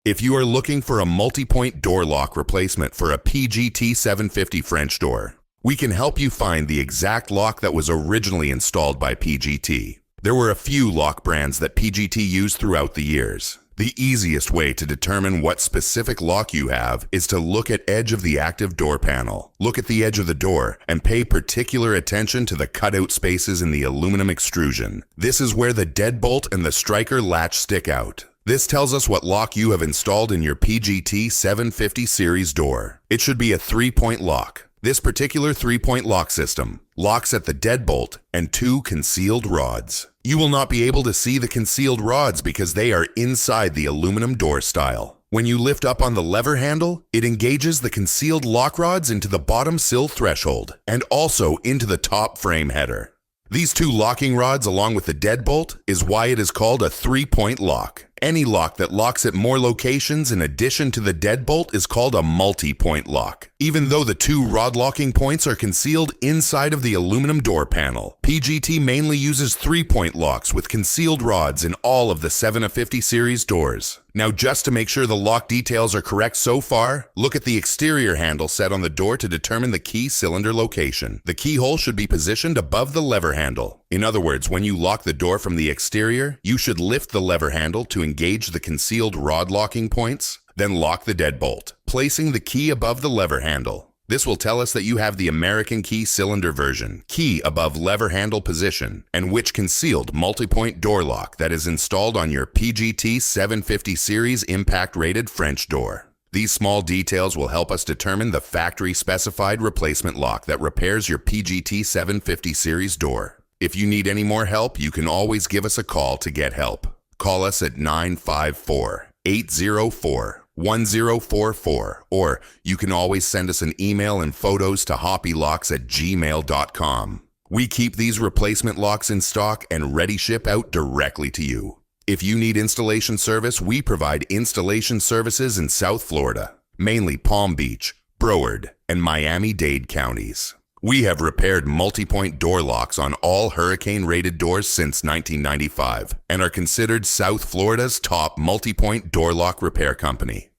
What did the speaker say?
If you are looking for a multi-point door lock replacement for a PGT 750 French door, we can help you find the exact lock that was originally installed by PGT. There were a few lock brands that PGT used throughout the years. The easiest way to determine what specific lock you have is to look at edge of the active door panel. Look at the edge of the door and pay particular attention to the cutout spaces in the aluminum extrusion. This is where the deadbolt and the striker latch stick out. This tells us what lock you have installed in your PGT 750 series door. It should be a 3-point lock. This particular 3-point lock system locks at the deadbolt and 2 concealed rods. You will not be able to see the concealed rods because they are inside the aluminum door style. When you lift up on the lever handle, it engages the concealed lock rods into the bottom sill threshold and also into the top frame header. These 2 locking rods along with the deadbolt is why it is called a 3-point lock. Any lock that locks at more locations in addition to the deadbolt is called a multi-point lock. Even though the 2 rod locking points are concealed inside of the aluminum door panel, PGT mainly uses 3-point locks with concealed rods in all of the 750 series doors. Now, just to make sure the lock details are correct so far, look at the exterior handle set on the door to determine the key cylinder location. The keyhole should be positioned above the lever handle. In other words, when you lock the door from the exterior, you should lift the lever handle to engage the concealed rod locking points, then lock the deadbolt, placing the key above the lever handle. This will tell us that you have the American key cylinder version, key above lever handle position, and which concealed multi-point door lock that is installed on your PGT 750 series impact rated French door. These small details will help us determine the factory specified replacement lock that repairs your PGT 750 series door. If you need any more help, you can always give us a call to get help. Call us at 954-804-1044, or you can always send us an email and photos to hoppylocks@gmail.com. We keep these replacement locks in stock and ready ship out directly to you. If you need installation service, we provide installation services in South Florida, mainly Palm Beach, Broward, and Miami-Dade counties. We have repaired multi-point door locks on all hurricane-rated doors since 1995 and are considered South Florida's top multi-point door lock repair company.